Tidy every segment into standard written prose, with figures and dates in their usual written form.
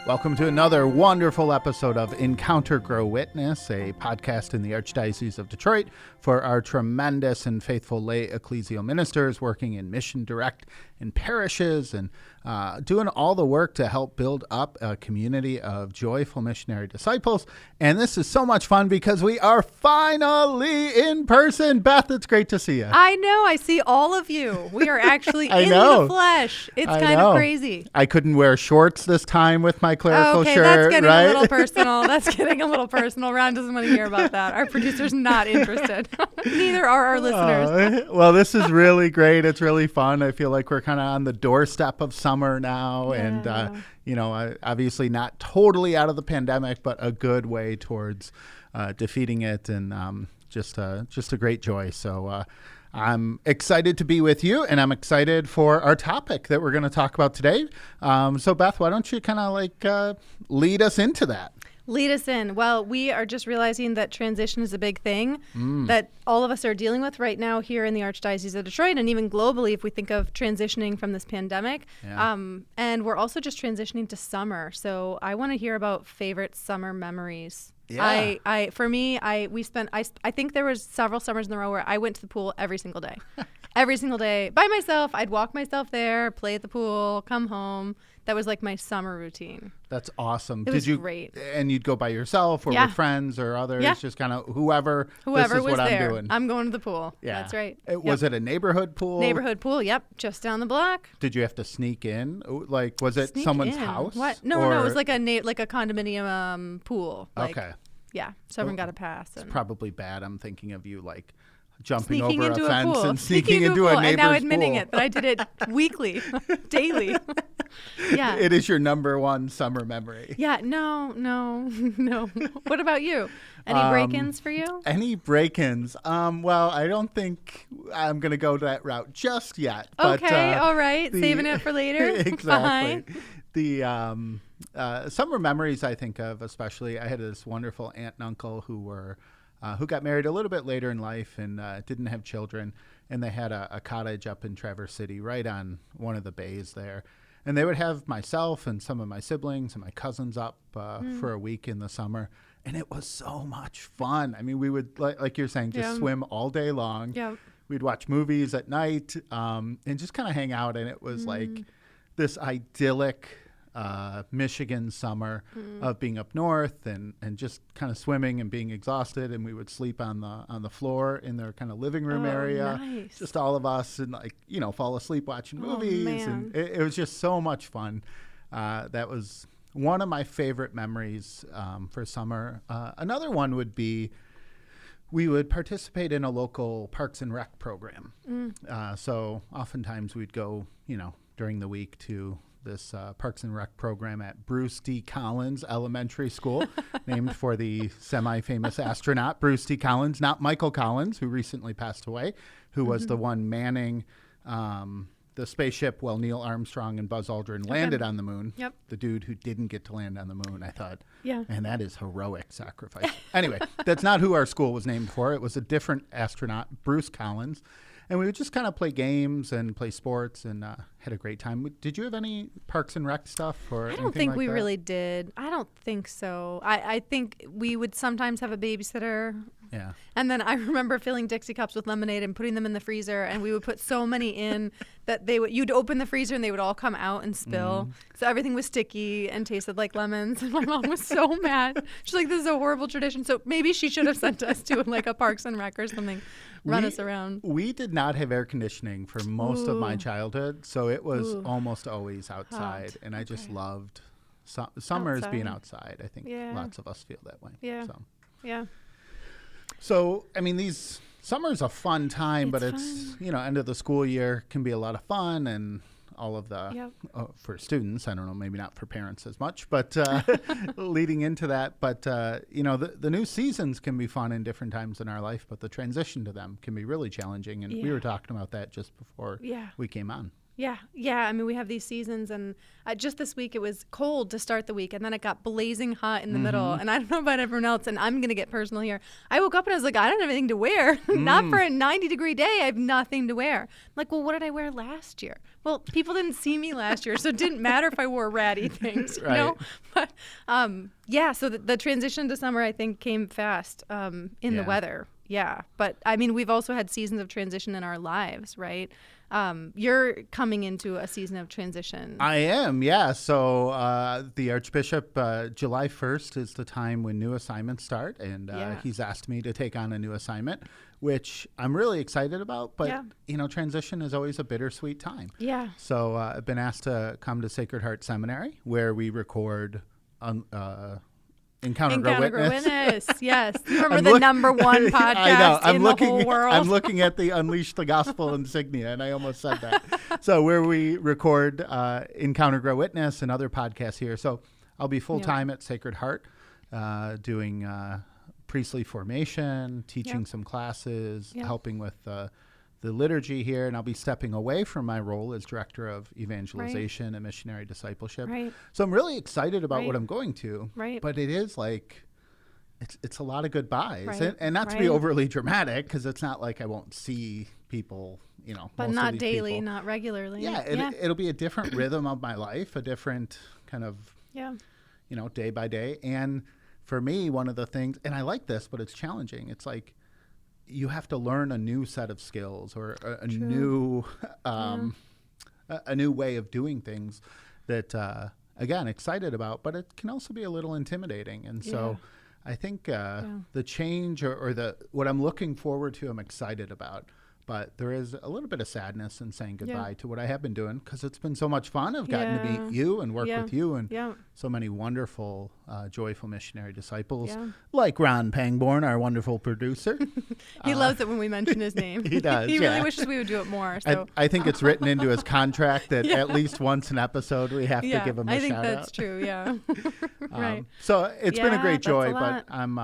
Welcome to another wonderful episode of Encounter Grow Witness, a podcast in the Archdiocese of Detroit for our tremendous and faithful lay ecclesial ministers working in mission direct in parishes and doing all the work to help build up a community of joyful missionary disciples. And this is so much fun because we are finally in person. Beth, it's great to see you. I know. I see all of you. We are actually in the flesh. It's kind of crazy. I couldn't wear shorts this time with my clerical shirt, that's getting right? a little personal. That's getting a little personal. Ron doesn't want to hear about that. Our producer's not interested. Neither are our listeners. Well, this is really great. It's really fun. I feel like we're kind of on the doorstep of summer now. Yeah. And, obviously not totally out of the pandemic, but a good way towards defeating it, and just a great joy. So I'm excited to be with you, and I'm excited for our topic that we're going to talk about today. So Beth, why don't you kind of lead us into that? Lead us in. Well, we are just realizing that transition is a big thing that all of us are dealing with right now here in the Archdiocese of Detroit, and even globally if we think of transitioning from this pandemic. Yeah. And we're also just transitioning to summer. So I want to hear about favorite summer memories. Yeah. I think there was several summers in a row where I went to the pool every single day. Every single day by myself. I'd walk myself there, play at the pool, come home. That was like my summer routine. That's awesome. It was great. And you'd go by yourself or with friends or others, just kind of whoever this is was what there. I'm doing. I'm going to the pool. Yeah. That's right. Was it a neighborhood pool? Neighborhood pool, yep. Just down the block. Did you have to sneak in? Like, was it someone's house? What? No, it was like a condominium pool. Okay. Yeah, so everyone got a pass. It's probably bad. I'm thinking of you like jumping sneaking over into a fence pool. and sneaking into a neighbor's pool. And now admitting it, that I did it weekly, daily. Yeah. It is your number one summer memory. Yeah, no. What about you? Any break-ins for you? Any break-ins? Well, I don't think I'm going to go that route just yet. Okay, all right. Saving it for later. Exactly. The summer memories I think of, especially, I had this wonderful aunt and uncle who got married a little bit later in life and didn't have children, and they had a cottage up in Traverse City right on one of the bays there. And they would have myself and some of my siblings and my cousins up for a week in the summer, and it was so much fun. I mean, we would, like you're saying, just swim all day long. Yeah. We'd watch movies at night and just kind of hang out, and it was like this idyllic Michigan summer of being up north and just kind of swimming and being exhausted, and we would sleep on the floor in their kind of living room area, nice. just all of us, and fall asleep watching movies, man. and it was just so much fun. That was one of my favorite memories for summer. Another one would be we would participate in a local Parks and Rec program. So oftentimes we'd go, during the week to this Parks and Rec program at Bruce D. Collins Elementary School, named for the semi-famous astronaut Bruce D. Collins, not Michael Collins, who recently passed away, who was the one manning the spaceship while Neil Armstrong and Buzz Aldrin landed on the moon. Yep. The dude who didn't get to land on the moon, I thought. Yeah. And that is heroic sacrifice. Anyway, that's not who our school was named for. It was a different astronaut, Bruce Collins. And we would just kind of play games and play sports and had a great time. Did you have any Parks and Rec stuff? Or I don't think we really did. I don't think so. I think we would sometimes have a babysitter. Yeah. And then I remember filling Dixie cups with lemonade and putting them in the freezer, and we would put so many in that you'd open the freezer and they would all come out and spill. So everything was sticky and tasted like lemons. And my mom was so mad. She's like, this is a horrible tradition. So maybe she should have sent us to like a Parks and Rec or something, run us around. We did not have air conditioning for most of my childhood, so it was almost always outside. Hot. And I just loved summers being outside. I think lots of us feel that way. Yeah. Yeah. So, I mean, these summer's a fun time, but it's, end of the school year can be a lot of fun, and all of the, for students, I don't know, maybe not for parents as much, but leading into that. But, the new seasons can be fun in different times in our life, but the transition to them can be really challenging. And we were talking about that just before we came on. Yeah. Yeah. I mean, we have these seasons, and just this week it was cold to start the week, and then it got blazing hot in the middle. And I don't know about everyone else, and I'm going to get personal here. I woke up and I was like, I don't have anything to wear. Not for a 90-degree day. I have nothing to wear. I'm like, well, what did I wear last year? Well, people didn't see me last year, so it didn't matter if I wore ratty things, you know? But yeah, so the transition to summer, I think, came fast in the weather. Yeah. But I mean, we've also had seasons of transition in our lives, right? You're coming into a season of transition. I am, yeah. So the Archbishop, July 1st is the time when new assignments start, and he's asked me to take on a new assignment, which I'm really excited about. But, you know, transition is always a bittersweet time. Yeah. So I've been asked to come to Sacred Heart Seminary, where we record Encounter Grow Witness. Yes. You remember the number one podcast in the whole world. I'm looking at the Unleash the Gospel insignia, and I almost said that. So where we record Encounter Grow Witness and other podcasts here. So I'll be full-time at Sacred Heart doing priestly formation, teaching some classes, helping with the liturgy here, and I'll be stepping away from my role as director of evangelization and missionary discipleship. So I'm really excited about what I'm going to, but it is like, it's a lot of goodbyes, and not to be overly dramatic, because it's not like I won't see people, you know, but most not of these daily, people. not regularly. It'll be a different rhythm of my life, a different kind of, you know, day by day. And for me, one of the things, and I like this, but it's challenging. It's like, you have to learn a new set of skills, or a new a new way of doing things that, again, excited about, but it can also be a little intimidating. And so I think the change or what I'm looking forward to, I'm excited about. But there is a little bit of sadness in saying goodbye to what I have been doing, because it's been so much fun. I've gotten to meet you and work with you, and so many wonderful, joyful missionary disciples, like Ron Pangborn, our wonderful producer. He loves it when we mention his name. He does. He really wishes we would do it more. So I think it's written into his contract that at least once an episode we have to give him a shout out. I think that's true. Yeah. Right. So it's been a great joy, but I'm,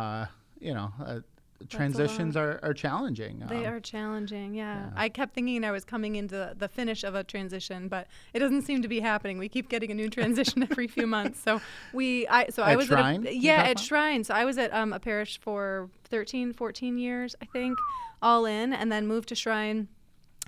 you know. Transitions are challenging. They are challenging, I kept thinking I was coming into the finish of a transition, but it doesn't seem to be happening. We keep getting a new transition every few months. So I was Shrine? at Shrine. So I was at a parish for 13, 14 years, I think, all in, and then moved to Shrine.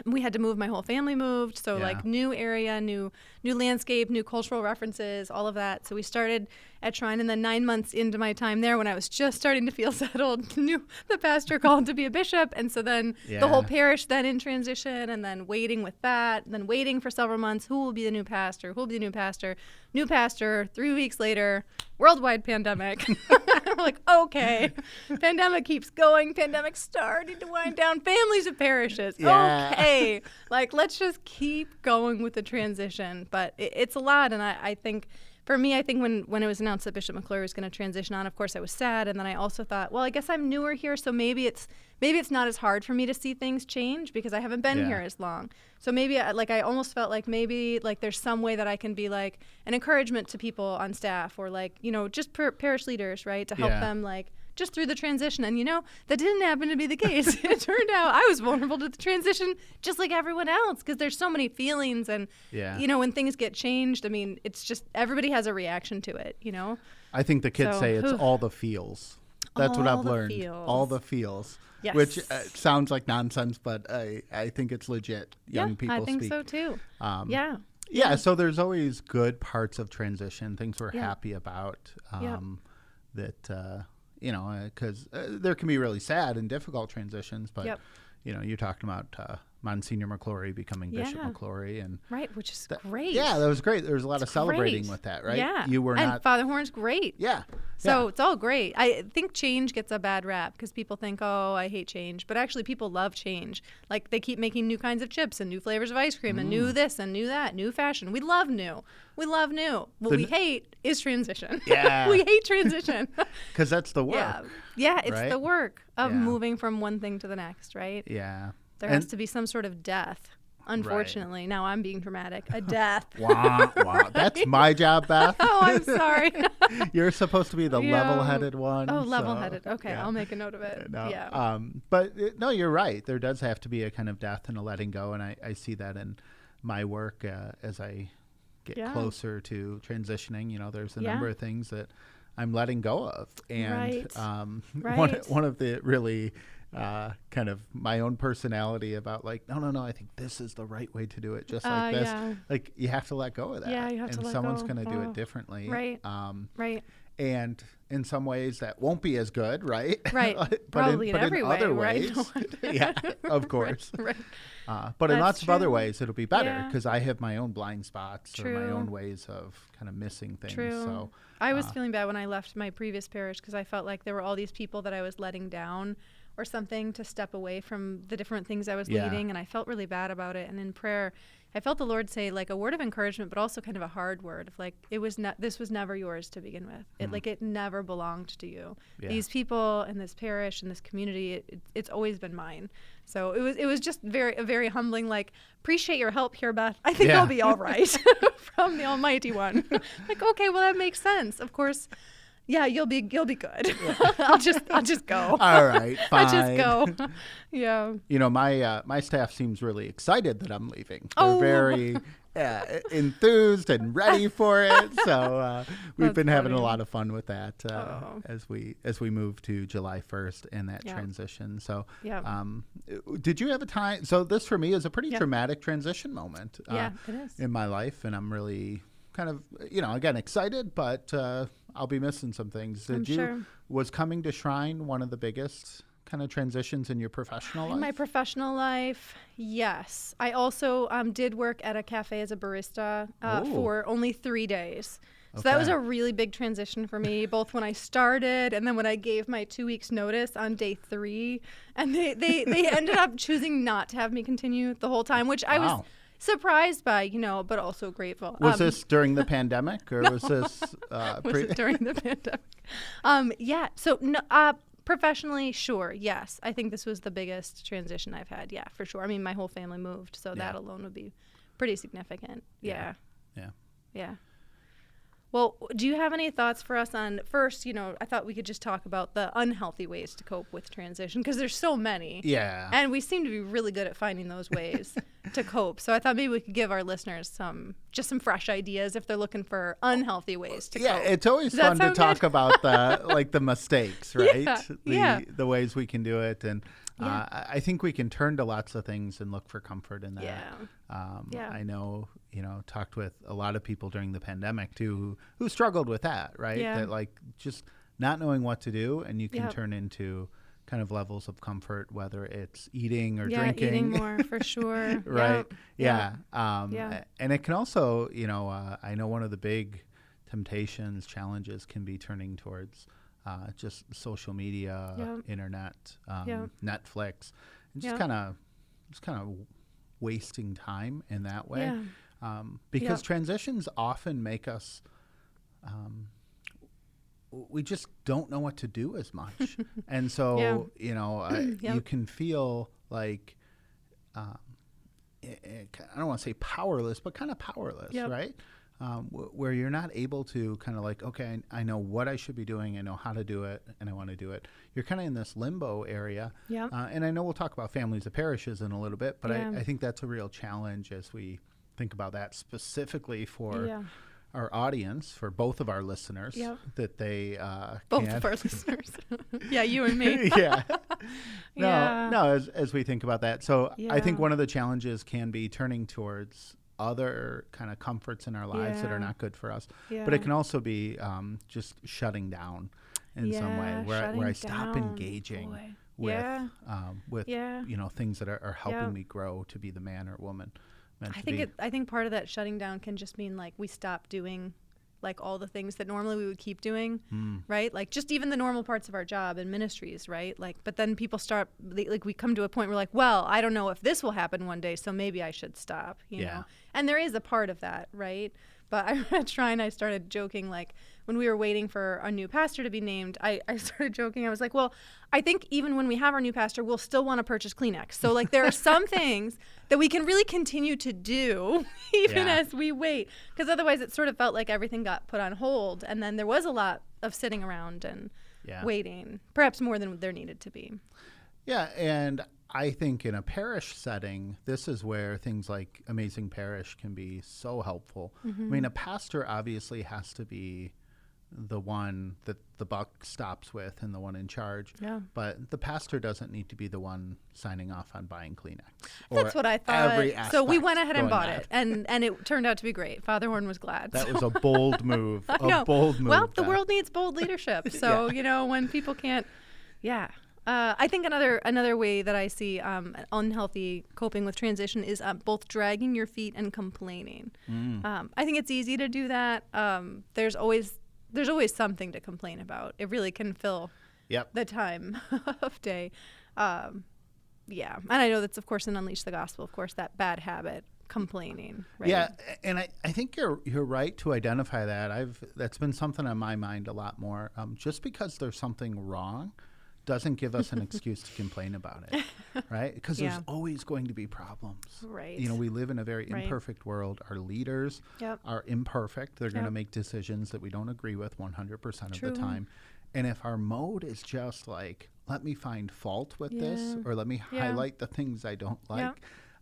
We had to move. My whole family moved. So like new area, new landscape, new cultural references, all of that. So we started at Shrine, and then 9 months into my time there, when I was just starting to feel settled, knew the pastor called to be a bishop. And so then the whole parish then in transition, and then waiting with that, then waiting for several months. Who will be the new pastor? Who will be the new pastor? New pastor. 3 weeks later, worldwide pandemic. We're like, okay, pandemic keeps going. Pandemic starting to wind down. Families of parishes. Okay. Like, let's just keep going with the transition. But it's a lot. And I think, for me, I think when it was announced that Bishop McClure was going to transition on, of course, I was sad. And then I also thought, well, I guess I'm newer here, so maybe it's not as hard for me to see things change, because I haven't been here as long. So maybe I almost felt like maybe like there's some way that I can be like an encouragement to people on staff, or like, you know, just parish leaders, right, to help them like just through the transition. And, you know, that didn't happen to be the case. It turned out I was vulnerable to the transition just like everyone else, because there's so many feelings. And, you know, when things get changed, I mean, it's just everybody has a reaction to it, you know. I think the kids say it's all the feels. That's what I've learned. All the feels. Yes. Which sounds like nonsense, but I think it's legit. Young people I think speak. so too. Yeah, so there's always good parts of transition, things we're happy about that, you know, because there can be really sad and difficult transitions, but, you know, you're talking about Monsignor McClory becoming Bishop McClory. And which is great. Yeah, that was great. There was a lot of celebrating with that, right? Yeah. You were and Father Horn's great. Yeah. So it's all great. I think change gets a bad rap, because people think, oh, I hate change. But actually, people love change. Like, they keep making new kinds of chips and new flavors of ice cream and new this and new that, new fashion. We love new. We love new. What we hate is transition. Yeah. We hate transition. Because that's the work. Yeah, it's the work of moving from one thing to the next, right? Yeah. There has to be some sort of death. Unfortunately, now I'm being dramatic. A death. Wow. That's my job, Beth. Oh, I'm sorry. You're supposed to be the level-headed one. Oh, level-headed. Okay, I'll make a note of it. No. Yeah. But no, you're right. There does have to be a kind of death and a letting go, and I see that in my work as I get closer to transitioning. You know, there's a number of things that I'm letting go of. And one of the really kind of my own personality about like, no, I think this is the right way to do it, just like this. Like, you have to let go of that. Yeah, you have to let go. And someone's going to do it differently. Right. And in some ways that won't be as good, right? Right. Probably in every way, other ways, yeah, of course. Right. But in lots of other ways, it'll be better because I have my own blind spots or my own ways of kind of missing things. True. So I was feeling bad when I left my previous parish because I felt like there were all these people that I was letting down or something to step away from the different things I was leading, and I felt really bad about it. And in prayer, I felt the Lord say like a word of encouragement, but also kind of a hard word of like, this was never yours to begin with. It never belonged to you. Yeah. These people and this parish and this community, it's always been mine. So it was just a very humbling, like, appreciate your help here, Beth. I think I'll be all right from the Almighty One. Like, okay, well, that makes sense. Of course. Yeah, you'll be good. Yeah. I'll just go. All right, fine. I'll just go. Yeah. You know, my staff seems really excited that I'm leaving. They're very enthused and ready for it. So we've been having a lot of fun with that as we move to July 1st and that transition. So did you have a time? So this for me is a pretty dramatic transition moment. It is in my life, and I'm really kind of, again, excited, but I'll be missing some things. Was coming to Shrine one of the biggest kind of transitions in your professional life? In my professional life, yes. I also did work at a cafe as a barista for only 3 days. So that was a really big transition for me, both when I started and then when I gave my 2 weeks notice on day 3. And they ended up choosing not to have me continue the whole time, which I was surprised by, but also grateful. Was this during the pandemic, or was this was it during the pandemic? Yeah. So professionally, sure. Yes. I think this was the biggest transition I've had. Yeah, for sure. I mean, my whole family moved, so that alone would be pretty significant. Yeah. Well, do you have any thoughts for us on, first, I thought we could just talk about the unhealthy ways to cope with transition, because there's so many. Yeah. And we seem to be really good at finding those ways to cope. So I thought maybe we could give our listeners some fresh ideas if they're looking for unhealthy ways to cope. Yeah, it's always fun to talk about the mistakes, right? The ways we can do it. And I think we can turn to lots of things and look for comfort in that. I know, talked with a lot of people during the pandemic too who struggled with that, right? That like just not knowing what to do, and you can turn into kind of levels of comfort, whether it's eating or drinking. Eating more for sure. Right. And it can also, I know one of the big temptations, challenges can be turning towards just social media, internet, Netflix, and just kind of wasting time in that way. Because transitions often make us, we just don't know what to do as much. And so, you can feel like, I don't want to say powerless, but kind of powerless, right? Where you're not able to kind of like, okay, I know what I should be doing, I know how to do it, and I want to do it. You're kind of in this limbo area. And I know we'll talk about families of parishes in a little bit, but I think that's a real challenge as we think about that specifically for our audience, for both of our listeners, that they both of our listeners. You and me. As we think about that. So I think one of the challenges can be turning towards other kind of comforts in our lives that are not good for us. But it can also be just shutting down in some way, where I stop engaging with things that are helping me grow to be the man or woman meant to be. I think part of that shutting down can just mean like we stop doing like all the things that normally we would keep doing, right? Like just even the normal parts of our job and ministries, right? Like, but then people start, we come to a point where like, well, I don't know if this will happen one day, so maybe I should stop, you know? And there is a part of that, right? But at Shrine, I started joking, like when we were waiting for a new pastor to be named, I started joking. I was like, well, I think even when we have our new pastor, we'll still want to purchase Kleenex. So like there are some things that we can really continue to do even as we wait. Because otherwise it sort of felt like everything got put on hold. And then there was a lot of sitting around and waiting, perhaps more than there needed to be. Yeah, and I think in a parish setting, this is where things like Amazing Parish can be so helpful. I mean, a pastor obviously has to be the one that the buck stops with and the one in charge. Yeah. But the pastor doesn't need to be the one signing off on buying Kleenex. That's what I thought. So we went ahead and bought it, and it turned out to be great. Father Horn was glad. That was a bold move. Bold move. Well, the world needs bold leadership. So, when people can't, I think another way that I see unhealthy coping with transition is both dragging your feet and complaining. I think it's easy to do that. There's always something to complain about. It really can fill the time of day. And I know that's, of course, in Unleash the Gospel, of course, that bad habit, complaining. Right? Yeah, and I think you're right to identify that. That's been something on my mind a lot more. Just because there's something wrong doesn't give us an excuse to complain about it, right? Because there's always going to be problems. Right. We live in a very imperfect world. Our leaders are imperfect. They're going to make decisions that we don't agree with 100% of the time. And if our mode is just like, let me find fault with this, or let me highlight the things I don't like,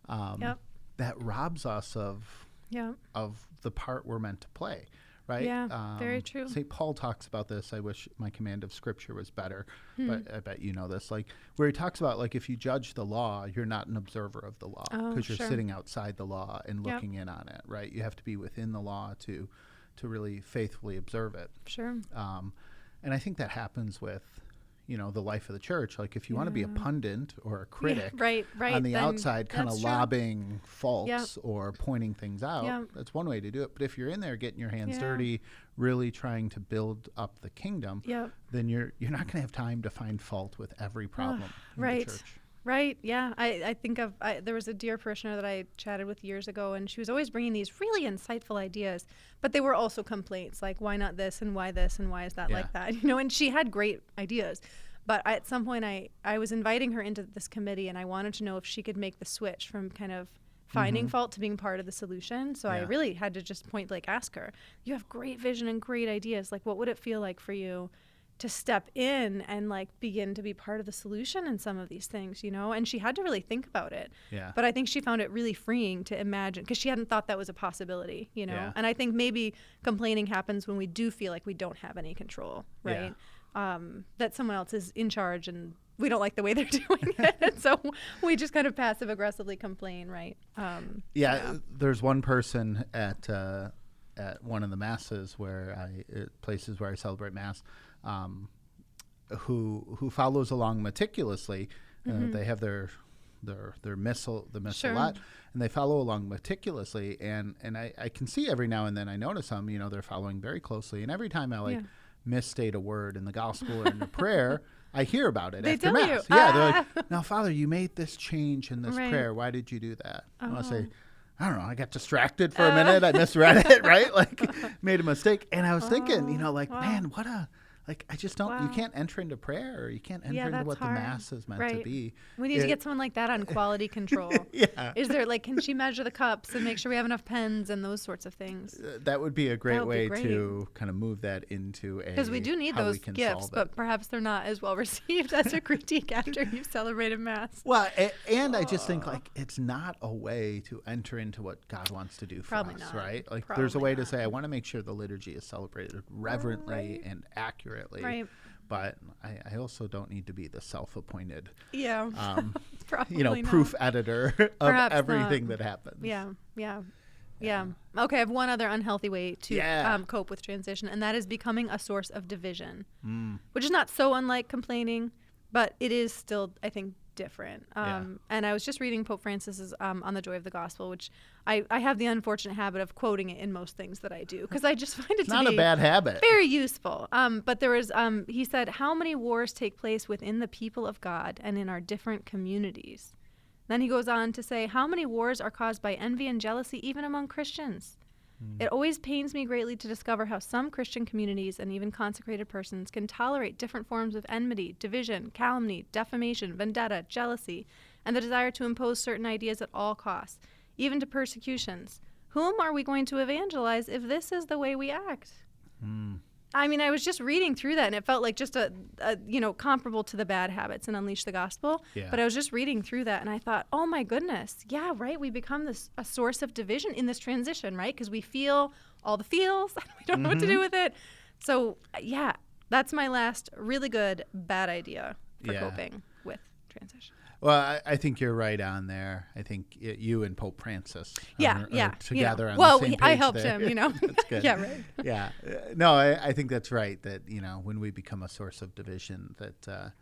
that robs us of the part we're meant to play. Right? Yeah, very true. St. Paul talks about this. I wish my command of Scripture was better, but I bet you know this. Like where he talks about, like, if you judge the law, you're not an observer of the law because you're sitting outside the law and looking in on it. Right? You have to be within the law to really faithfully observe it. Sure. And I think that happens with the life of the church. Like if you want to be a pundit or a critic on the outside, kind of lobbing faults or pointing things out, that's one way to do it. But if you're in there getting your hands dirty, really trying to build up the kingdom, then you're not going to have time to find fault with every problem in the church. Right. Yeah. I think there was a dear parishioner that I chatted with years ago, and she was always bringing these really insightful ideas, but they were also complaints like, why not this and why is that like that? And she had great ideas, but at some point I was inviting her into this committee, and I wanted to know if she could make the switch from kind of finding fault to being part of the solution. So I really had to just point blank ask her, you have great vision and great ideas. Like, what would it feel like for you to step in and like begin to be part of the solution in some of these things, and she had to really think about it. But I think she found it really freeing to imagine, because she hadn't thought that was a possibility, and I think maybe complaining happens when we do feel like we don't have any control, right? That someone else is in charge and we don't like the way they're doing it, and so we just kind of passive aggressively complain, right? There's one person at one of the masses places where I celebrate Mass, who follows along meticulously. They have their missal a lot, and they follow along meticulously. And I can see every now and then I notice them. They're following very closely, and every time I misstate a word in the gospel or in the prayer, I hear about it after Mass. They're like, "Now, Father, you made this change in this prayer. Why did you do that?" And I'll say, I don't know, I got distracted for a minute. I misread it, right? Like, made a mistake. And I was thinking, man, I just don't, you can't enter into prayer, or you can't enter into what the Mass is meant to be. We need to get someone like that on quality control. Is there, can she measure the cups and make sure we have enough pens and those sorts of things? That would be a great way to kind of move that into because we do need those gifts, but perhaps they're not as well received as a critique after you've celebrated Mass. Well, and I just think, it's not a way to enter into what God wants to do for us, right? Like, there's a way to say, I want to make sure the liturgy is celebrated reverently and accurately. Right. But I also don't need to be the self-appointed, proof editor of everything that happens. Yeah. Okay, I have one other unhealthy way to cope with transition, and that is becoming a source of division, which is not so unlike complaining, but it is still, I think, different. And I was just reading Pope Francis's On the Joy of the Gospel, which I have the unfortunate habit of quoting it in most things that I do, because I just find it not a bad habit. Very useful. But there was, he said, how many wars take place within the people of God and in our different communities? Then he goes on to say, how many wars are caused by envy and jealousy even among Christians? It always pains me greatly to discover how some Christian communities and even consecrated persons can tolerate different forms of enmity, division, calumny, defamation, vendetta, jealousy, and the desire to impose certain ideas at all costs, even to persecutions. Whom are we going to evangelize if this is the way we act? I mean, I was just reading through that, and it felt like just a comparable to the bad habits and Unleash the Gospel. Yeah. But I was just reading through that, and I thought, oh my goodness, yeah, right. We become a source of division in this transition, right? Because we feel all the feels, and we don't know what to do with it. So yeah, that's my last really good bad idea for coping with transition. Well, I think you're right on there. I think you and Pope Francis are together on the same page. I helped there. him, That's good. Yeah, right. Yeah. No, I think that's right, that, when we become a source of division, that,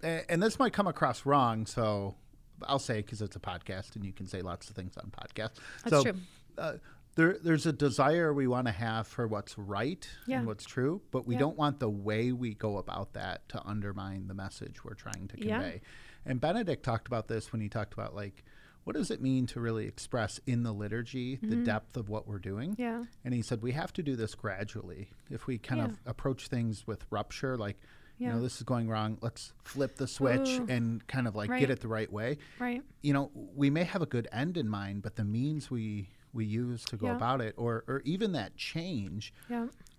and this might come across wrong, so I'll say, because it's a podcast and you can say lots of things on podcasts. That's true. There's a desire we want to have for what's right and what's true, but we don't want the way we go about that to undermine the message we're trying to convey. And Benedict talked about this when he talked about, like, what does it mean to really express in the liturgy the depth of what we're doing? Yeah. And he said we have to do this gradually. If we kind of approach things with rupture, like, this is going wrong, let's flip the switch and kind of like get it the right way. Right. We may have a good end in mind, but the means we use to go about it, or even that change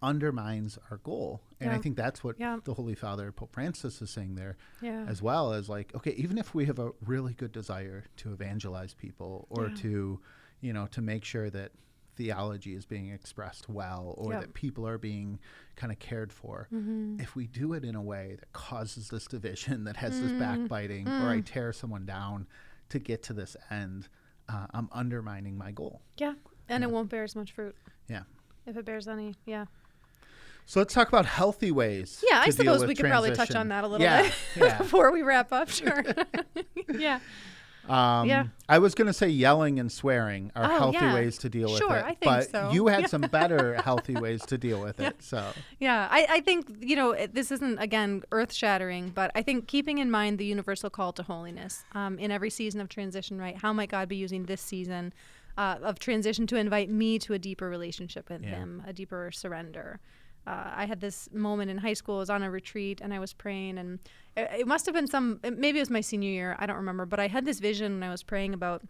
undermines our goal. And I think that's what the Holy Father, Pope Francis, is saying there as well, as like, okay, even if we have a really good desire to evangelize people, or to, to make sure that theology is being expressed well, or that people are being kind of cared for, if we do it in a way that causes this division, that has this backbiting, or I tear someone down to get to this end, I'm undermining my goal. Yeah. And it won't bear as much fruit. Yeah. If it bears any. Yeah. So let's talk about healthy ways. Yeah, I suppose we could probably touch on that a little bit before we wrap up. Sure. Yeah. I was going to say yelling and swearing are healthy ways to deal with it. I think but so. You had some better healthy ways to deal with it. So I think, this isn't, again, earth-shattering, but I think keeping in mind the universal call to holiness in every season of transition, right? How might God be using this season of transition to invite me to a deeper relationship with him, a deeper surrender? I had this moment in high school. I was on a retreat and I was praying, and it must have been maybe it was my senior year. I don't remember, but I had this vision when I was praying about,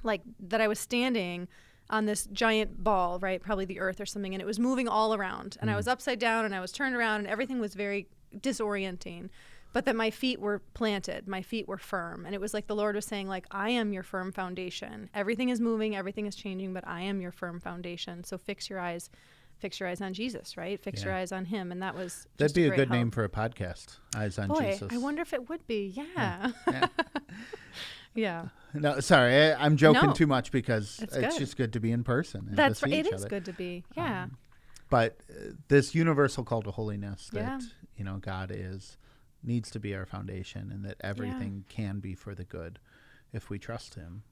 like, that I was standing on this giant ball, right? Probably the earth or something. And it was moving all around, and I was upside down and I was turned around, and everything was very disorienting, but that my feet were planted, my feet were firm. And it was like the Lord was saying, like, I am your firm foundation. Everything is moving, everything is changing, but I am your firm foundation. So fix your eyes on Jesus, right? Fix your eyes on him. And that was that'd be a good help. Name for a podcast. Eyes on Jesus. I wonder if it would be. Yeah. Yeah. No, sorry, I'm joking too much, because it's just good to be in person. And that's to see right. It each is other. good to be. Yeah. But this universal call to holiness that God needs to be our foundation, and that everything can be for the good if we trust him.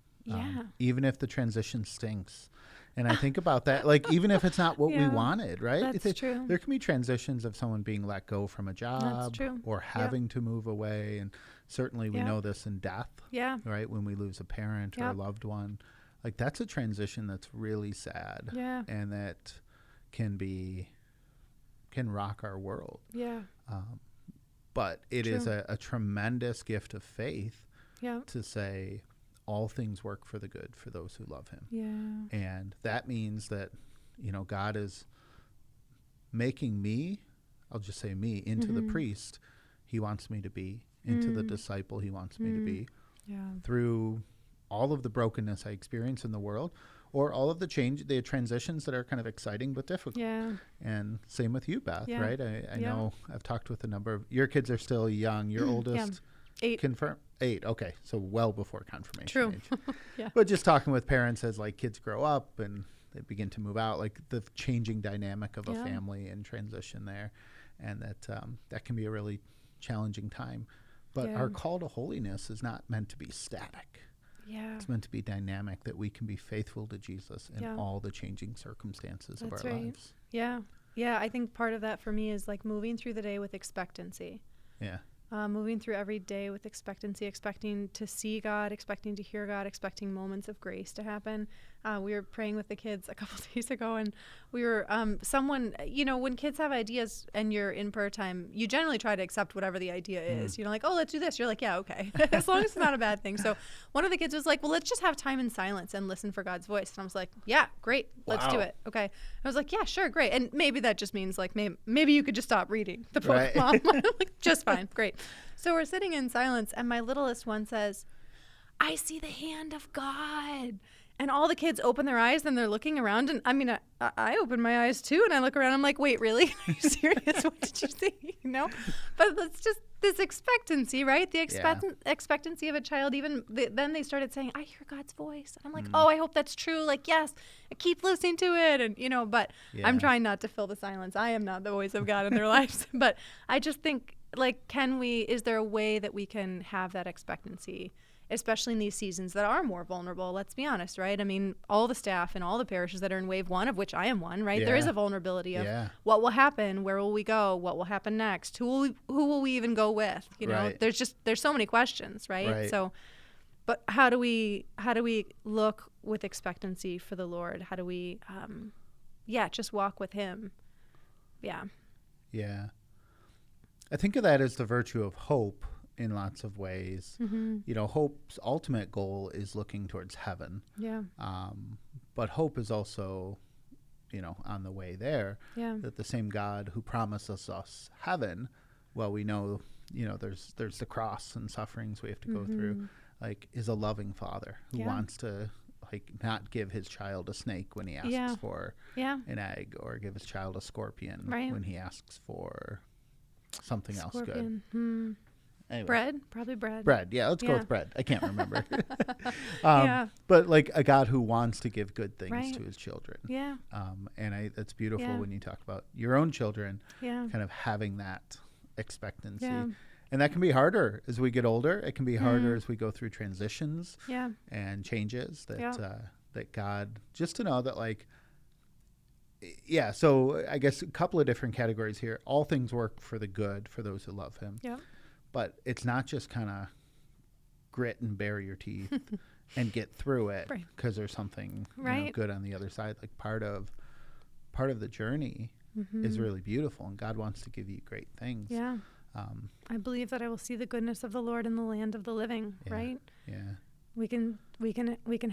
Even if the transition stinks. And I think about that, like, even if it's not what we wanted, right? That's true. There can be transitions of someone being let go from a job, or having to move away. And certainly we know this in death, right? When we lose a parent or a loved one, like, that's a transition that's really sad. Yeah. And that can rock our world. Yeah. But it is a tremendous gift of faith to say, all things work for the good for those who love him. Yeah. And that means that, God is making me, I'll just say me, into the priest he wants me to be, into the disciple he wants me to be, through all of the brokenness I experience in the world, or all of the transitions that are kind of exciting but difficult. Yeah. And same with you, Beth, right? I know I've talked with a number of, your kids are still young. Your oldest 8. 8. Okay. So well before confirmation True. age. But just talking with parents as, like, kids grow up and they begin to move out, like, the changing dynamic of a family and transition there. And that can be a really challenging time. But our call to holiness is not meant to be static. Yeah. It's meant to be dynamic, that we can be faithful to Jesus in all the changing circumstances of our lives. Yeah. Yeah. I think part of that for me is, like, moving through the day with expectancy. Yeah. moving through every day with expectancy, expecting to see God, expecting to hear God, expecting moments of grace to happen. We were praying with the kids a couple days ago, and we were when kids have ideas and you're in prayer time, you generally try to accept whatever the idea is. Like, oh, let's do this. You're like, yeah, okay, as long as it's not a bad thing. So one of the kids was like, well, let's just have time in silence and listen for God's voice. And I was like, yeah, great, let's do it. Okay. I was like, yeah, sure, great. And maybe that just means like maybe you could just stop reading the book, right. Mom. Like, just fine, great. So we're sitting in silence, and my littlest one says, I see the hand of God. And all the kids open their eyes, and they're looking around. And I mean, I open my eyes too, and I look around. I'm like, wait, really? Are you serious? What did you see? But it's just this expectancy, right? The expectancy of a child. Even then they started saying, I hear God's voice. And I'm like, oh, I hope that's true. Like, yes, I keep listening to it. And, but I'm trying not to fill the silence. I am not the voice of God in their lives. But I just think, like, is there a way that we can have that expectancy, especially in these seasons that are more vulnerable? Let's be honest, right? I mean, all the staff in all the parishes that are in wave 1, of which I am one, right? There is a vulnerability of what will happen, where will we go, what will happen next, who will we even go with? Right. There's so many questions, right? So, but how do we look with expectancy for the Lord? How do we, just walk with Him? Yeah. Yeah. I think of that as the virtue of hope in lots of ways. Hope's ultimate goal is looking towards heaven. Yeah. But hope is also, on the way there. Yeah. That the same God who promises us heaven, well, we know, there's the cross and sufferings we have to go through, like, is a loving Father who wants to, like, not give his child a snake when he asks for an egg, or give his child a scorpion when he asks for something else good. Anyway. Bread, probably bread. Bread, yeah. Let's go with bread. I can't remember. But like a God who wants to give good things to his children. Yeah. And that's beautiful when you talk about your own children, kind of having that expectancy. Yeah. And that can be harder as we get older. It can be harder as we go through transitions and changes. That God, just to know that, like, so I guess a couple of different categories here. All things work for the good for those who love Him. Yeah. But it's not just kind of grit and bare your teeth and get through it because there's something good on the other side. Like, part of the journey is really beautiful, and God wants to give you great things. Yeah. I believe that I will see the goodness of the Lord in the land of the living. Right. Yeah. We can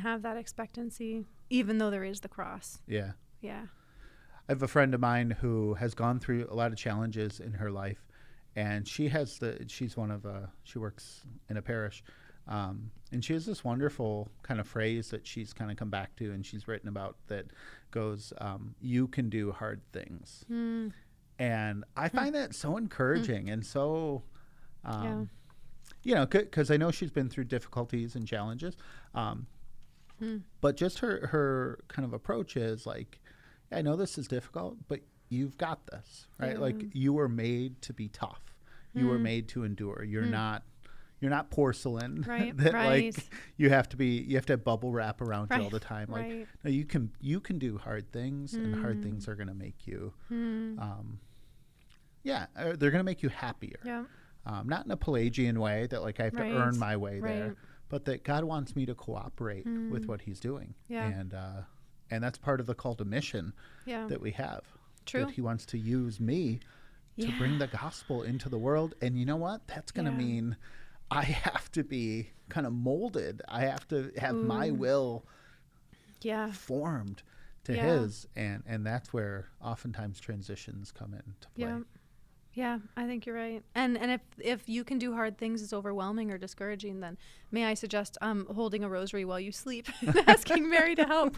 have that expectancy even though there is the cross. Yeah. Yeah. I have a friend of mine who has gone through a lot of challenges in her life, and she works in a parish, and she has this wonderful kind of phrase that she's kind of come back to, and she's written about, that goes, you can do hard things. And I find that so encouraging and so, because I know she's been through difficulties and challenges, but just her kind of approach is like, I know this is difficult, but you've got this, right? Yeah. Like, you were made to be tough. You were made to endure. You're not porcelain. Right. That like you have to have bubble wrap around you all the time. Like, no, you can do hard things, and hard things are going to make you they're going to make you happier. Yeah. Not in a Pelagian way that, like, I have to earn my way there, but that God wants me to cooperate with what He's doing. Yeah. And that's part of the call to mission that we have. True. That He wants to use me to bring the gospel into the world. And you know what? That's going to mean I have to be kind of molded. I have to have my will formed to His. And that's where oftentimes transitions come into play. Yeah. Yeah, I think you're right. And if you can do hard things is overwhelming or discouraging, then may I suggest holding a rosary while you sleep and asking Mary to help.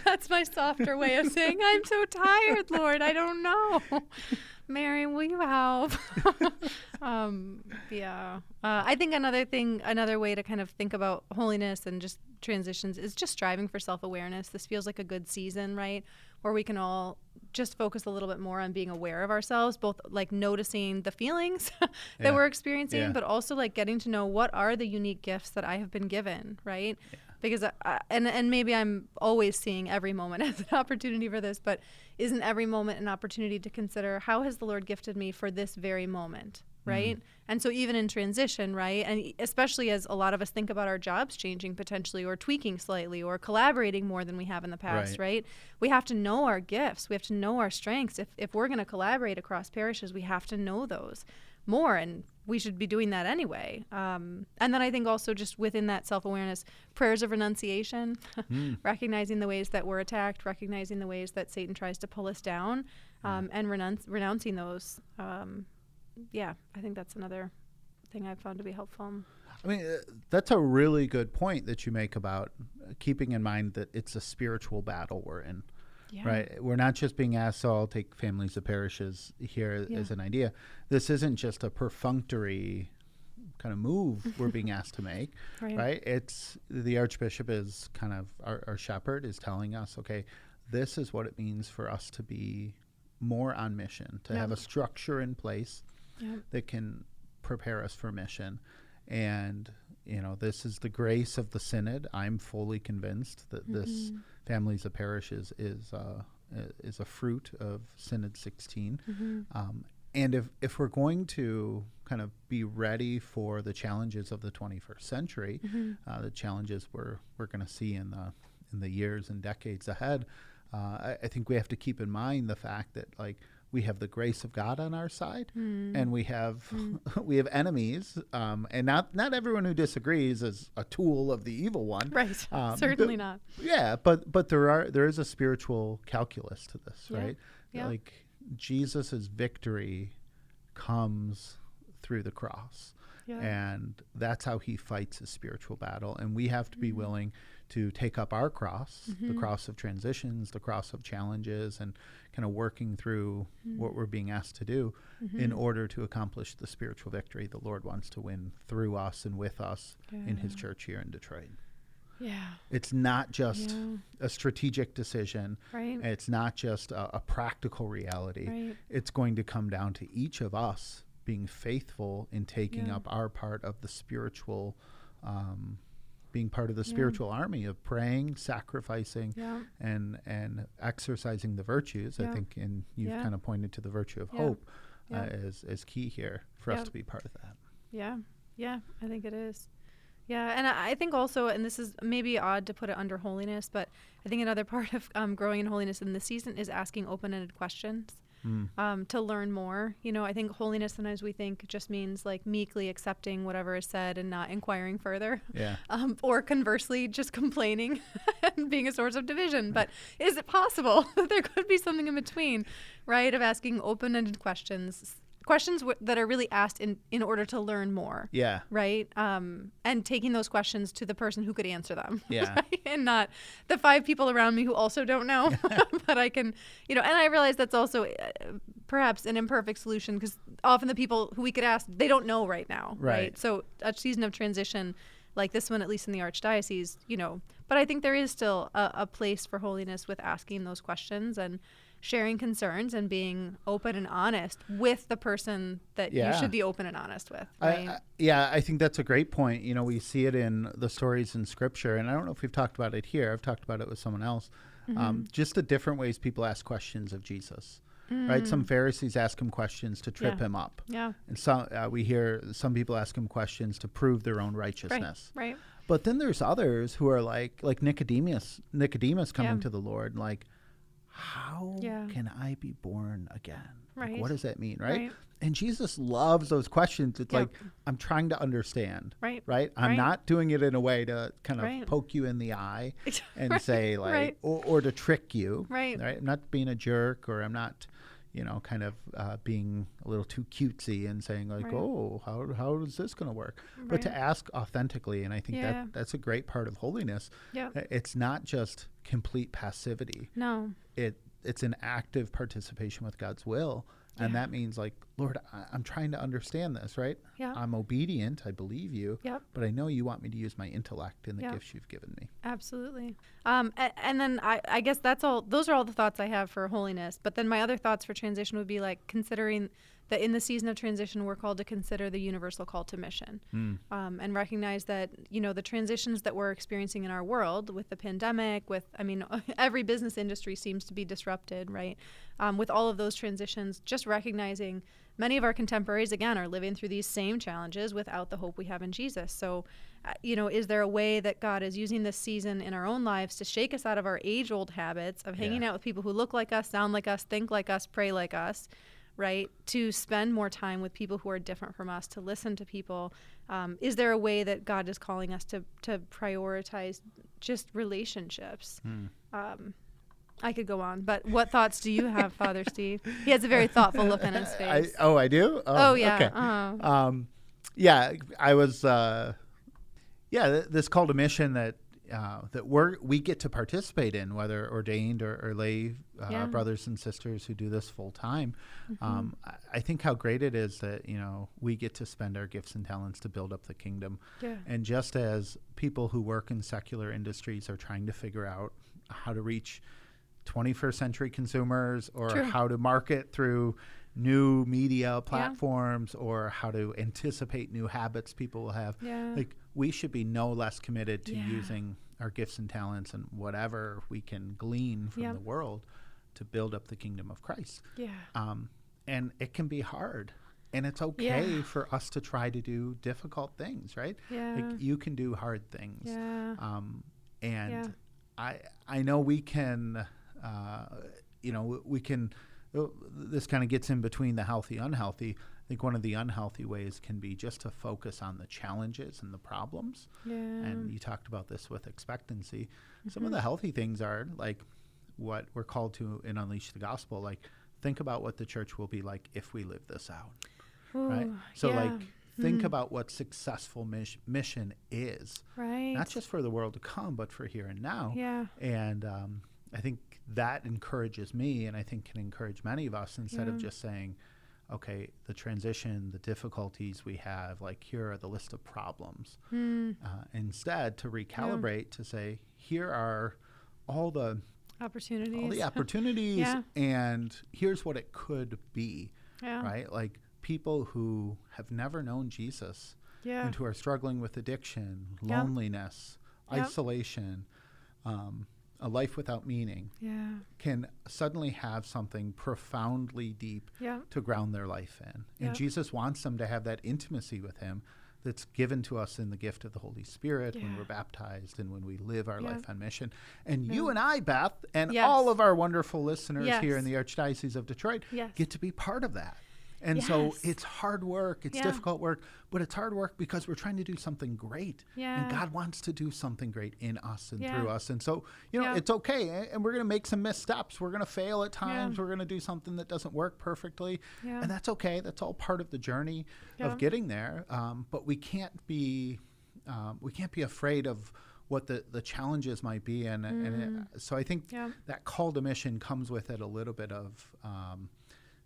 That's my softer way of saying, I'm so tired, Lord. I don't know. Mary, will you help? I think another way to kind of think about holiness and just transitions is just striving for self-awareness. This feels like a good season, right? Where we can all just focus a little bit more on being aware of ourselves, both like noticing the feelings that we're experiencing, but also like getting to know what are the unique gifts that I have been given, right? Yeah. Because and maybe I'm always seeing every moment as an opportunity for this, but isn't every moment an opportunity to consider, how has the Lord gifted me for this very moment, right? And so even in transition, right? And especially as a lot of us think about our jobs changing potentially, or tweaking slightly, or collaborating more than we have in the past, right? We have to know our gifts. We have to know our strengths. If we're going to collaborate across parishes, we have to know those more, and we should be doing that anyway. And then I think also just within that self-awareness, prayers of renunciation, recognizing the ways that we're attacked, recognizing the ways that Satan tries to pull us down, and renouncing those. I think that's another thing I've found to be helpful. I mean, that's a really good point that you make about keeping in mind that it's a spiritual battle we're in. Yeah. Right. We're not just being asked, so I'll take families of parishes here as an idea. This isn't just a perfunctory kind of move we're being asked to make, right? It's the Archbishop is kind of our shepherd is telling us, okay, this is what it means for us to be more on mission, to have a structure in place that can prepare us for mission. And, this is the grace of the Synod. I'm fully convinced that this Families of Parishes is a fruit of Synod 16. And if we're going to kind of be ready for the challenges of the 21st century, the challenges we're going to see in the years and decades ahead, I think we have to keep in mind the fact that, like, we have the grace of God on our side, and we have enemies, and not everyone who disagrees is a tool of the evil one. Right. Certainly not. Yeah, but there is a spiritual calculus to this, right? Yeah. Like, Jesus's victory comes through the cross. Yeah. And that's how he fights his spiritual battle. And we have to be willing to take up our cross, the cross of transitions, the cross of challenges, and kind of working through what we're being asked to do in order to accomplish the spiritual victory the Lord wants to win through us and with us in his church here in Detroit. Yeah. It's not just a strategic decision. Right. It's not just a practical reality. Right. It's going to come down to each of us being faithful in taking up our part of the spiritual, being part of the spiritual army of praying, sacrificing, and exercising the virtues. I think, and you've kind of pointed to the virtue of hope as key here for us to be part of that. Yeah, I think it is. Yeah, and I think also, and this is maybe odd to put it under holiness, but I think another part of growing in holiness in this season is asking open-ended questions. To learn more. I think holiness, sometimes we think just means like meekly accepting whatever is said and not inquiring further. Yeah. Or conversely, just complaining and being a source of division. But is it possible that there could be something in between, right? Of asking open-ended questions that are really asked in order to learn more. Yeah. Right? And taking those questions to the person who could answer them. Yeah. Right? And not the 5 people around me who also don't know. But I can, and I realize that's also perhaps an imperfect solution, because often the people who we could ask, they don't know right now. Right. So a season of transition like this one, at least in the Archdiocese, but I think there is still a place for holiness with asking those questions and sharing concerns and being open and honest with the person that you should be open and honest with. Right? I think that's a great point. We see it in the stories in Scripture, and I don't know if we've talked about it here. I've talked about it with someone else. Just the different ways people ask questions of Jesus. Right? Some Pharisees ask him questions to trip him up. Yeah. And some we hear some people ask him questions to prove their own righteousness. Right. But then there's others who are like Nicodemus coming to the Lord, like, how can I be born again? Right. Like, what does that mean? Right. And Jesus loves those questions. It's like, I'm trying to understand. Right. I'm not doing it in a way to kind of poke you in the eye and say, like, or to trick you. Right. I'm not being a jerk, or I'm not, kind of being a little too cutesy and saying, like, oh, how is this going to work? But to ask authentically. And I think that's a great part of holiness. Yeah. It's not just complete passivity. No. It's an active participation with God's will. And that means, like, Lord, I'm trying to understand this, right? Yeah. I'm obedient. I believe you. Yep. But I know you want me to use my intellect and the gifts you've given me. Absolutely. And then I guess that's all. Those are all the thoughts I have for holiness. But then my other thoughts for transition would be, like, considering that in the season of transition, we're called to consider the universal call to mission, and recognize that, the transitions that we're experiencing in our world with the pandemic, every business industry seems to be disrupted, right? With all of those transitions, just recognizing many of our contemporaries, again, are living through these same challenges without the hope we have in Jesus. So, is there a way that God is using this season in our own lives to shake us out of our age-old habits of hanging out with people who look like us, sound like us, think like us, pray like us, right? To spend more time with people who are different from us, to listen to people. Is there a way that God is calling us to prioritize just relationships? I could go on, but what thoughts do you have, Father Steve? He has a very thoughtful look on his face. I do? Oh yeah. Okay. I was, this call to mission that we get to participate in, whether ordained or lay brothers and sisters who do this full time. I think how great it is that, we get to spend our gifts and talents to build up the kingdom. Yeah. And just as people who work in secular industries are trying to figure out how to reach 21st century consumers, or how to market through new media platforms, or how to anticipate new habits people will have. Like, we should be no less committed to using our gifts and talents and whatever we can glean from the world to build up the kingdom of Christ. And it can be hard, and it's okay for us to try to do difficult things, right? Like, you can do hard things. I know we can, this kind of gets in between the healthy, unhealthy. I think one of the unhealthy ways can be just to focus on the challenges and the problems. And you talked about this with expectancy. Some of the healthy things are like what we're called to in Unleash the Gospel. Like, think about what the church will be like if we live this out. Ooh, right? So think about what successful mission is. Right. Not just for the world to come, but for here and now. And I think that encourages me, and I think can encourage many of us, instead of just saying, okay, the transition, the difficulties we have, like, here are the list of problems. Instead, to recalibrate, to say, here are all the opportunities, and here's what it could be, right? Like, people who have never known Jesus and who are struggling with addiction, loneliness, isolation, a life without meaning, can suddenly have something profoundly deep to ground their life in. And Jesus wants them to have that intimacy with him that's given to us in the gift of the Holy Spirit when we're baptized and when we live our life on mission. And you and I, Beth, and all of our wonderful listeners here in the Archdiocese of Detroit get to be part of that. And so it's hard work, it's difficult work, but it's hard work because we're trying to do something great. And God wants to do something great in us and through us. And so, it's okay. And we're going to make some missteps. We're going to fail at times. We're going to do something that doesn't work perfectly. And that's okay. That's all part of the journey of getting there. But we can't be afraid of what the challenges might be. So I think that call to mission comes with it a little bit of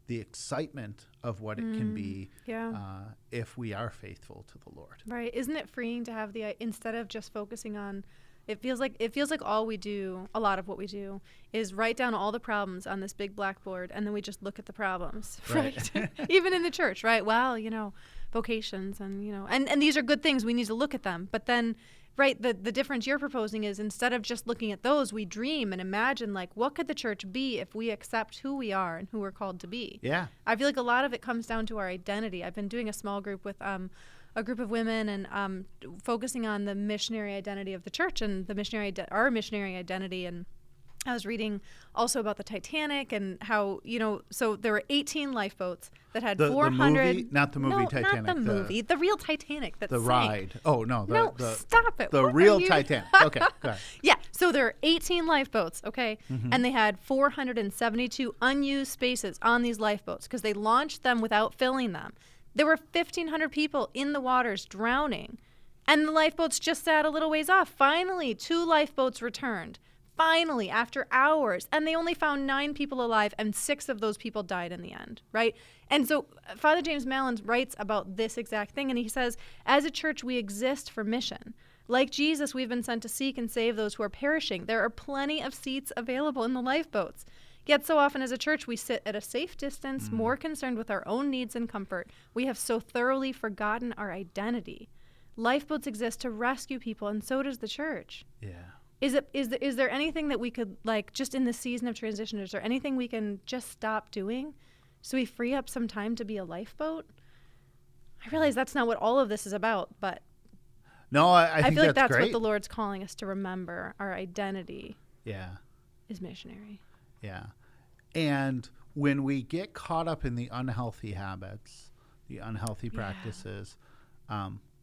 the excitement of what it can be if we are faithful to the Lord. Right. Isn't it freeing to have instead of just focusing on, it feels like all we do, a lot of what we do, is write down all the problems on this big blackboard, and then we just look at the problems, right? Even in the church, right? Well, vocations and these are good things. We need to look at them. But then, right, the difference you're proposing is, instead of just looking at those, we dream and imagine, like, what could the church be if we accept who we are and who we're called to be? I feel like a lot of it comes down to our identity. I've been doing a small group with a group of women and focusing on the missionary identity of the church and our missionary identity. And I was reading also about the Titanic and how, so there were 18 lifeboats that had 400. The movie? Not the movie Titanic. Not the movie. The real Titanic that sank. The ride. Oh, no. Stop it. The real Titanic. Okay, go ahead. Yeah, so there are 18 lifeboats, okay? And they had 472 unused spaces on these lifeboats because they launched them without filling them. There were 1,500 people in the waters drowning, and the lifeboats just sat a little ways off. Finally, 2 lifeboats returned. Finally, after hours, and they only found 9 people alive, and 6 of those people died in the end, right? And so Father James Mallon writes about this exact thing, and he says, as a church, we exist for mission. Like Jesus, we've been sent to seek and save those who are perishing. There are plenty of seats available in the lifeboats. Yet so often as a church, we sit at a safe distance, more concerned with our own needs and comfort. We have so thoroughly forgotten our identity. Lifeboats exist to rescue people, and so does the church. Is there anything that we could, like, just in this season of transition, is there anything we can just stop doing so we free up some time to be a lifeboat. I realize that's not what all of this is about, but no, I think feel like that's great. what the Lord's calling us to remember. Our identity Yeah. is missionary. Yeah. And when we get caught up in the unhealthy habits, the unhealthy practices,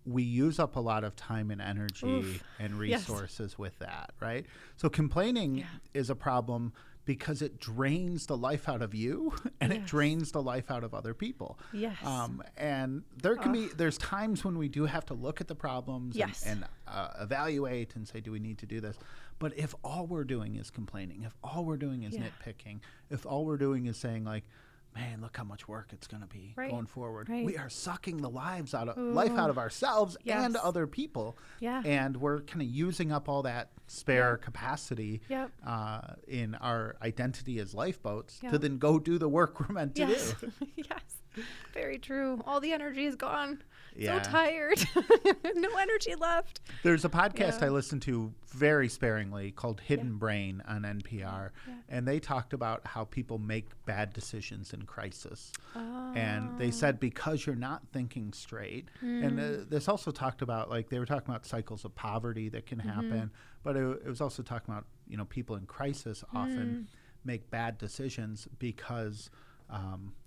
we use up a lot of time and energy and resources with that, right? So complaining is a problem because it drains the life out of you and it drains the life out of other people. Yes. And there's times when we do have to look at the problems and evaluate and say, do we need to do this? But if all we're doing is complaining, if all we're doing is nitpicking, if all we're doing is saying like, man, look how much work it's going to be going forward. Right. We are sucking the life out of ourselves and other people. Yeah. And we're kind of using up all that spare capacity in our identity as lifeboats to then go do the work we're meant to do. Yes. Very true. All the energy is gone. So tired. No energy left. There's a podcast I listen to very sparingly called Hidden Brain on NPR. And they talked about how people make bad decisions in crisis. And they said because you're not thinking straight. And this also talked about, like, they were talking about cycles of poverty that can happen. But it was also talking about, people in crisis often make bad decisions because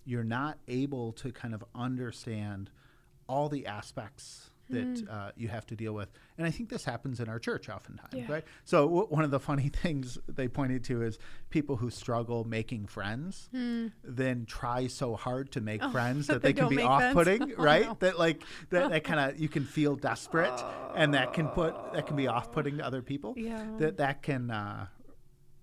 you're not able to kind of understand all the aspects that you have to deal with. And I think this happens in our church oftentimes, right? So one of the funny things they pointed to is people who struggle making friends then try so hard to make friends that they can be off-putting, right? No. That kind of, you can feel desperate and that can be off-putting to other people. Yeah. That can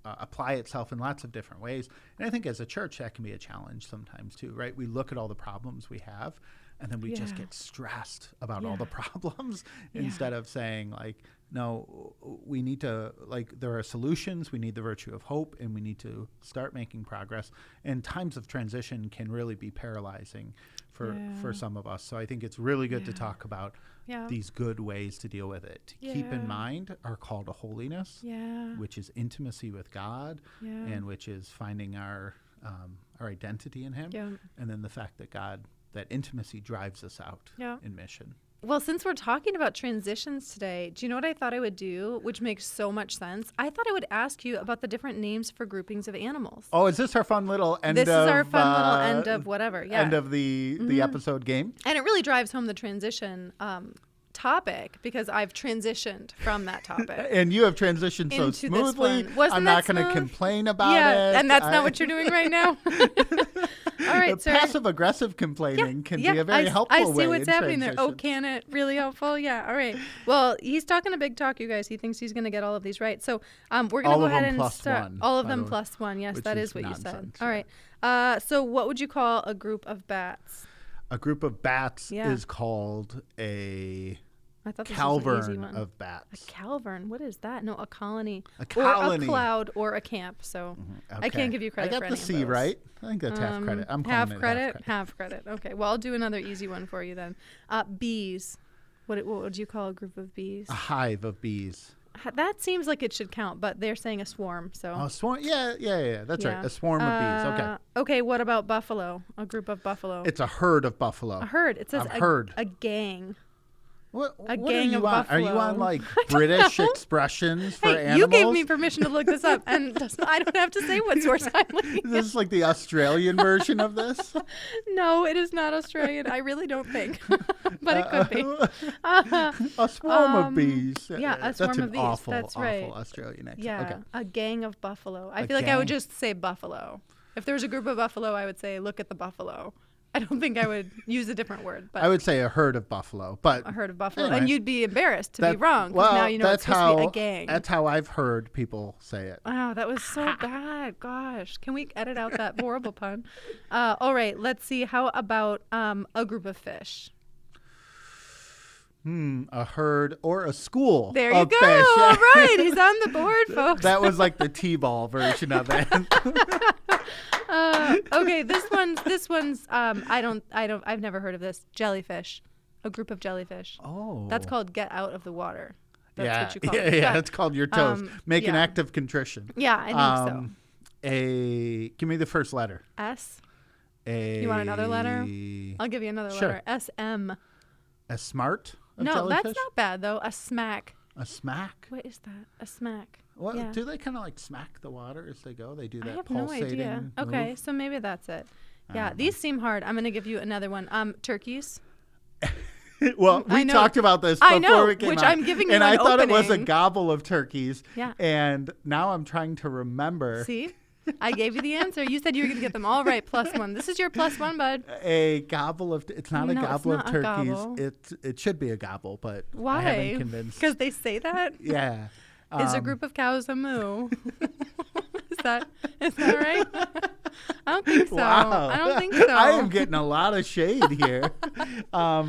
apply itself in lots of different ways. And I think as a church, that can be a challenge sometimes too, right? We look at all the problems we have and then we just get stressed about all the problems instead of saying like, no, we need to, like, there are solutions, we need the virtue of hope, and we need to start making progress. And times of transition can really be paralyzing for some of us. So I think it's really good to talk about these good ways to deal with it. To keep in mind our call to holiness, which is intimacy with God, and which is finding our identity in Him, and then the fact that intimacy drives us out in mission. Well, since we're talking about transitions today, do you know what I thought I would do, which makes so much sense? I thought I would ask you about the different names for groupings of animals. Oh, is this our fun little end of... This is our fun little end of whatever, end of the episode game? And it really drives home the transition topic because I've transitioned from that topic. And you have transitioned so smoothly. I'm not going to complain about it. And that's not what you're doing right now. All right, so passive-aggressive complaining can be a very helpful way. I see what's happening there. Oh, can it? Really helpful? Yeah, all right. Well, he's talking a big talk, you guys. He thinks he's going to get all of these right. So we're going to go ahead and start. All of them plus one. Yes, that is what you said. All right. So what would you call a group of bats? A group of bats is called a... I thought this cavern was an easy one. Of bats. A cavern? What is that? No, a colony. A colony. Or a cloud or a camp. So I can't give you credit for any of those. I got the C right. I think that's half credit. I'm calling it half credit. Half credit. Okay. Well, I'll do another easy one for you then. Bees. What would you call a group of bees? A hive of bees. That seems like it should count, but they're saying a swarm. So. A swarm? Yeah. That's right. A swarm of bees. Okay. Okay. What about buffalo? A group of buffalo. It's a herd of buffalo. A herd. It says a gang. What are you on? Are you on like British expressions for animals? You gave me permission to look this up, and I don't have to say what source I'm looking at. Is this like the Australian version of this? No, it is not Australian. I really don't think, but it could be. A swarm of bees. Yeah, a swarm of bees. Awful, that's right. Awful Australian accent. Yeah, okay. A gang of buffalo. I feel like I would just say buffalo. If there was a group of buffalo, I would say, look at the buffalo. I don't think I would use a different word. But I would say a herd of buffalo. But a herd of buffalo. Anyway, and you'd be embarrassed to be wrong. Well, now you know it's supposed to be a gang. That's how I've heard people say it. Wow, that was so bad. Gosh. Can we edit out that horrible pun? All right, let's see. How about a group of fish? A herd or a school. There you go. Fish. All right, he's on the board, folks. That was like the T-ball version of it. Okay, this one's I've never heard of this. Jellyfish. A group of jellyfish. Oh. That's called get out of the water. That's what you call it. Yeah, it's called your toes. Make an act of contrition. Yeah, I think so. Give me the first letter. S. A. You want another letter? I'll give you another Sure. letter. SM. A smart of No, jellyfish? that's not bad though. A smack. A smack? What is that? A smack. Well, Yeah. do they kind of like smack the water as they go? They do that I have pulsating no idea. Okay, move? so maybe that's it. I Yeah, don't these seem hard. I'm gonna give you another one. Turkeys. Well, I we know. talked about this I before know, we came which on, I'm giving you and an I thought it was a opening. gobble of turkeys. Yeah. And now I'm trying to remember See? I gave you the answer. You said you were gonna get them all right. +1. This is your +1, bud. a gobble of. It's not a No, it's gobble of not a turkeys. gobble. It should be a gobble, but I Why? haven't convinced. Because they say that. Yeah. Is a group of cows a moo? Is that right? I don't think so. Wow. I don't think so. I am getting a lot of shade here. A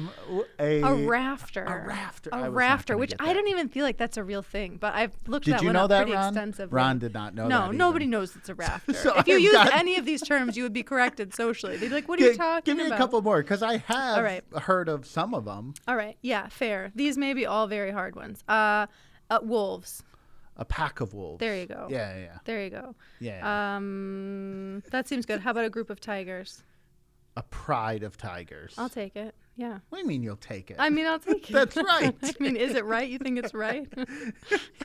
rafter. A rafter. I A was not rafter, gonna which get I that. don't even feel like that's a real thing, but I've looked Did that you one know up that, pretty Ron? extensively. Ron did not know that. No, either. nobody knows it's a rafter. So if you I've use got- any of these terms, you would be corrected socially. They'd be like, what are you talking Give me about? a couple more, because I have All right. heard of some of them. All right. Yeah, fair. These may be all very hard ones. Wolves. A pack of wolves. There you go. Yeah. There you go. Yeah. That seems good. How about a group of tigers? A pride of tigers. I'll take it. Yeah. What do you mean you'll take it? I mean, I'll take it. That's right. I mean, is it right? You think it's right?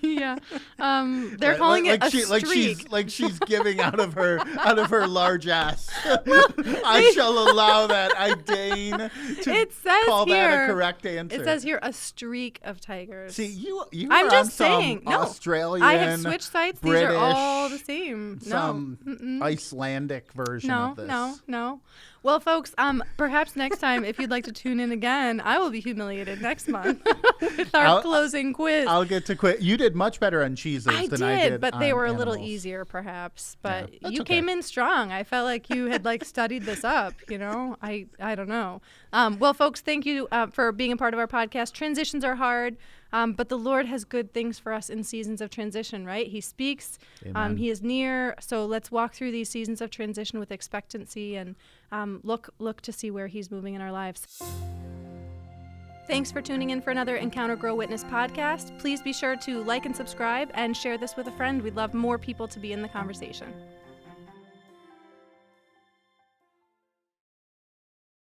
Yeah. They're calling it a streak. Like she's giving out of her large ass. I shall allow that. I deign to It says call that here- a correct answer. It says here a streak of tigers. See, you I'm are just on some saying. No. Australian, I have switched sites. These British, are all the same. some No. Icelandic version of this. No. Well, folks, perhaps next time, if you'd like to tune in again, I will be humiliated next month with our closing quiz. I'll get to quit. You did much better on cheeses than I did but they on were a little animals. easier, perhaps. But Yeah, that's you okay. came in strong. I felt like you had studied this up. I don't know. Well, folks, thank you for being a part of our podcast. Transitions are hard, but the Lord has good things for us in seasons of transition. Right? He speaks. Amen. He is near. So let's walk through these seasons of transition with expectancy and look to see where He's moving in our lives. Thanks for tuning in for another Encounter Grow Witness podcast. Please be sure to like and subscribe and share this with a friend. We'd love more people to be in the conversation.